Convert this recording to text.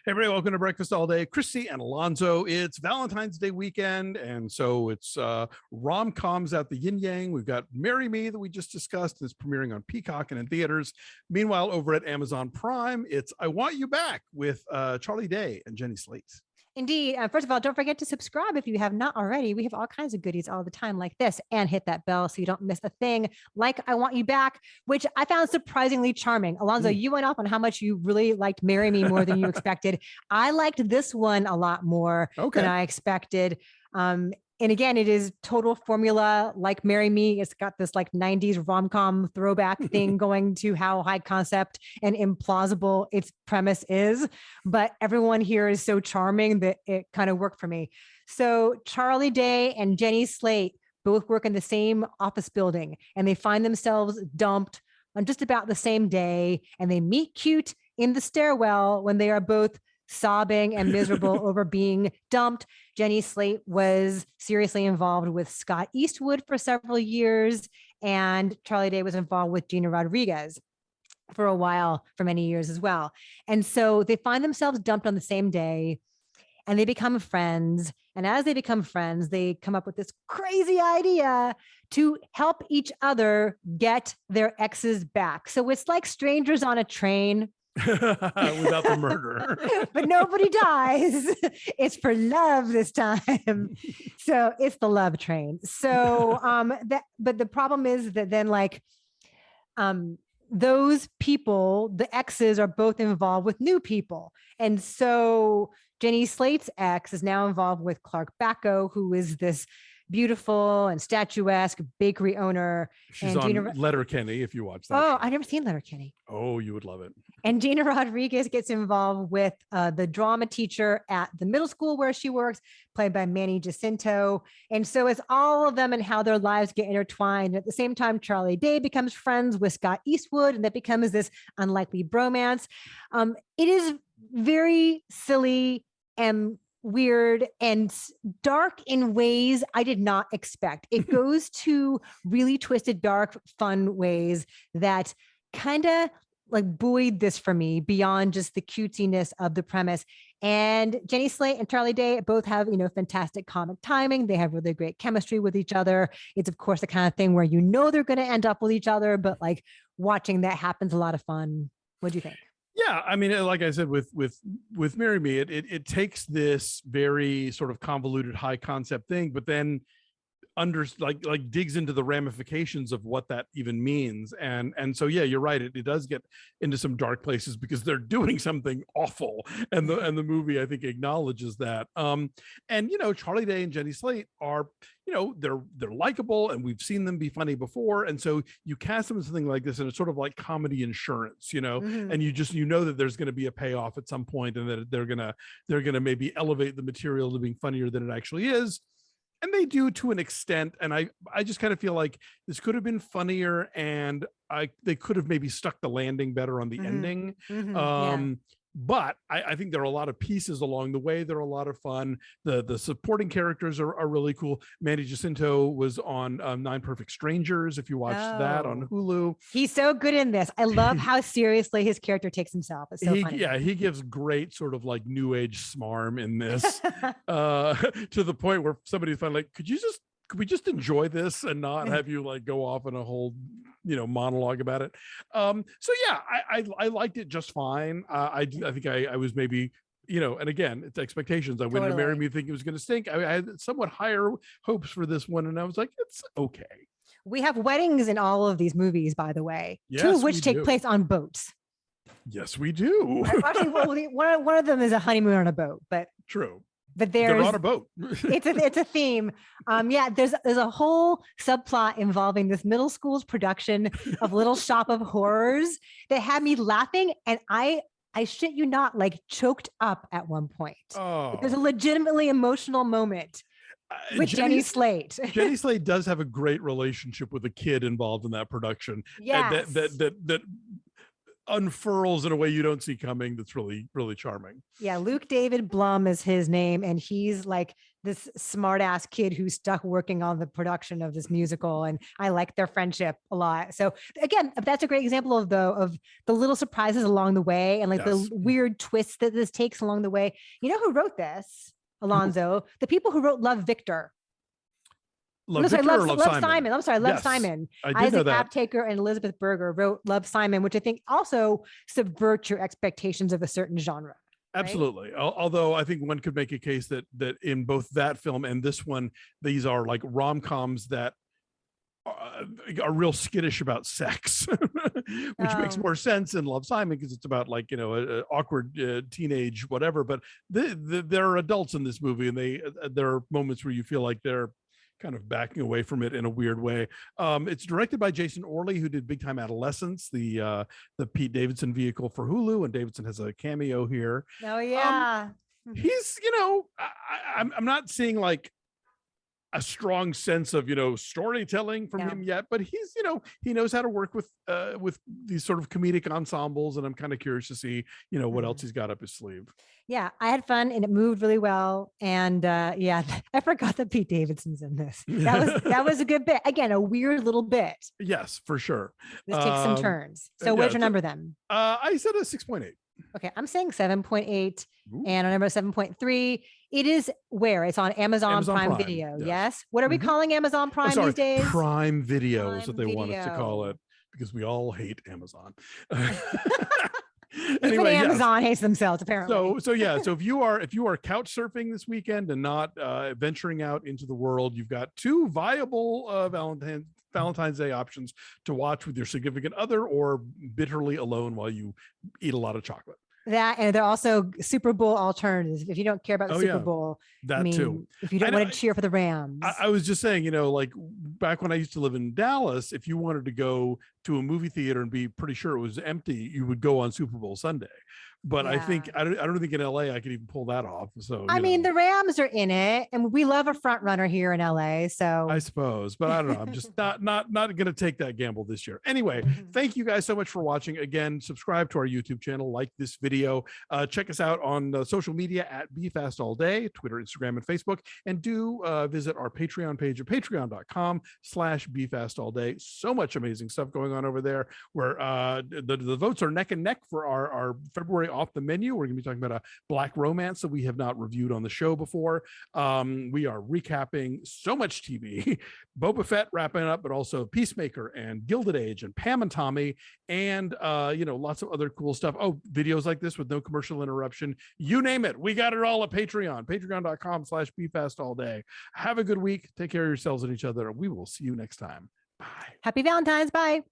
Hey, everybody, welcome to Breakfast All Day. Christy and Alonso. It's Valentine's Day weekend, and so it's rom-coms at the yin yang. We've got Marry Me that we just discussed. It's premiering on Peacock and in theaters. Meanwhile, over at Amazon Prime, it's I Want You Back with Charlie Day and Jenny Slate. Indeed. First of all, don't forget to subscribe if you have not already. We have all kinds of goodies all the time like this, and hit that bell so you don't miss a thing, like I Want You Back, which I found surprisingly charming. Alonso, you went off on how much you really liked Marry Me more than you expected. I liked this one a lot more than I expected. And again, it is total formula like Marry Me. It's got this like 90s rom-com throwback thing going to how high concept and implausible its premise is. But everyone here is so charming that it kind of worked for me. So Charlie Day and Jenny Slate both work in the same office building, and they find themselves dumped on just about the same day. And they meet cute in the stairwell when they are both sobbing and miserable over being dumped. Jenny Slate was seriously involved with Scott Eastwood for several years, and Charlie Day was involved with Gina Rodriguez for a while, for many years as well. And so they find themselves dumped on the same day, and they become friends. And as they become friends, they come up with this crazy idea to help each other get their exes back. So it's like strangers on a train, without the murder. But nobody dies. It's for love this time. So it's the love train. So but the problem is that then those people, the exes, are both involved with new people. And so Jenny Slate's ex is now involved with Clark Backo, who is this beautiful and statuesque bakery owner. She's on Letterkenny, if you watch that. Oh, show. I never seen Letterkenny. Oh, you would love it. And Gina Rodriguez gets involved with the drama teacher at the middle school where she works, played by Manny Jacinto. And so it's all of them and how their lives get intertwined. And at the same time, Charlie Day becomes friends with Scott Eastwood, and that becomes this unlikely bromance. It is very silly and weird and dark in ways I did not expect. It goes to really twisted, dark, fun ways that kind of like buoyed this for me beyond just the cutesiness of the premise. And Jenny Slate and Charlie Day both have, fantastic comic timing. They have really great chemistry with each other. It's of course the kind of thing where they're going to end up with each other, but like watching that happens a lot of fun. What do you think? Yeah, I mean, like I said, with Marry Me, it takes this very sort of convoluted high concept thing, but then digs into the ramifications of what that even means. And so, yeah, you're right. It does get into some dark places because they're doing something awful. And the movie, I think, acknowledges that. And, Charlie Day and Jenny Slate are, they're likable, and we've seen them be funny before. And so you cast them in something like this, and it's sort of like comedy insurance, and you know that there's going to be a payoff at some point, and that they're going to maybe elevate the material to being funnier than it actually is. And they do to an extent. And I just kind of feel like this could have been funnier, and they could have maybe stuck the landing better on the ending. But I think there are a lot of pieces along the way. They're a lot of fun. The supporting characters are really cool. Manny Jacinto was on 9 Perfect Strangers, if you watched that on Hulu. He's so good in this. I love how seriously his character takes himself. It's so funny. Yeah, he gives great sort of like new age smarm in this to the point where somebody's finally like, could we just enjoy this and not have you like go off on a whole monologue about it. So yeah, I liked it just fine. I think I was maybe, and again, it's expectations. I went into Marry Me thinking it was going to stink. I had somewhat higher hopes for this one, and I was like, it's okay. We have weddings in all of these movies, by the way, yes, 2 of which take place on boats. Yes, we do. Actually, one of them is a honeymoon on a boat, but true. But they're on a boat. it's a theme. There's a whole subplot involving this middle school's production of Little Shop of Horrors that had me laughing, and I shit you not, like choked up at one point. Oh. There's a legitimately emotional moment with Jenny Slate. Jenny Slate does have a great relationship with a kid involved in that production. Yes. That unfurls in a way you don't see coming. That's really, really charming. Yeah, Luke David Blum is his name, and he's like this smart ass kid who's stuck working on the production of this musical, and I like their friendship a lot. So again, that's a great example of the little surprises along the way, and like the weird twists that this takes along the way. You know who wrote this, Alonso? The people who wrote Love Victor. Love Simon. I'm sorry, Love Simon. I did know that. Isaac Aptaker and Elizabeth Berger wrote Love Simon, which I think also subverts your expectations of a certain genre. Absolutely. Right? Although I think one could make a case that in both that film and this one, these are like rom-coms that are real skittish about sex, which makes more sense in Love Simon because it's about like, you know, an awkward teenage whatever. But there are adults in this movie, and there are moments where you feel like they're kind of backing away from it in a weird way. It's directed by Jason Orley, who did Big Time Adolescence, the Pete Davidson vehicle for Hulu, and Davidson has a cameo here. Oh yeah. He's, you know, I'm not seeing like a strong sense of, you know, storytelling from him yet, but he's, you know, he knows how to work with these sort of comedic ensembles, and I'm kind of curious to see, you know, what else he's got up his sleeve. Yeah, I had fun and it moved really well. And yeah, I forgot that Pete Davidson's in this. That was a good bit. Again, a weird little bit. Yes, for sure. This takes some turns. So where'd you number them? I said a 6.8. Okay, I'm saying 7.8 and a number 7.3. It is where it's on Amazon Prime Video. Yes. What are we calling Amazon Prime these days? Prime Video is what they want us to call it, because we all hate Amazon. Anyway, even Amazon hates themselves, apparently. So if you are couch surfing this weekend and not venturing out into the world, you've got two viable Valentine's Day options to watch with your significant other or bitterly alone while you eat a lot of chocolate. That, and they're also Super Bowl alternatives. If you don't care about the Super Bowl, too. If you don't want to cheer for the Rams. I was just saying, you know, like back when I used to live in Dallas, if you wanted to go to a movie theater and be pretty sure it was empty, you would go on Super Bowl Sunday. But I don't think in LA I could even pull that off. So I mean, the Rams are in it, and we love a front runner here in LA. So I suppose, but I don't know. I'm just not going to take that gamble this year. Anyway, thank you guys so much for watching. Again, subscribe to our YouTube channel, like this video, check us out on social media at BeFastAllDay, Twitter, Instagram, and Facebook, and do visit our Patreon page at patreon.com/BeFastAllDay. So much amazing stuff going on over there, where the votes are neck and neck for our February off the menu. We're going to be talking about a black romance that we have not reviewed on the show before. We are recapping so much TV, Boba Fett wrapping up, but also Peacemaker and Gilded Age and Pam and Tommy, and you know, lots of other cool stuff. Oh, videos like this with no commercial interruption, you name it, we got it all at patreon.com/BeFastAllDay. Have a good week, take care of yourselves and each other, and we will see you next time. Bye. Happy Valentine's. Bye.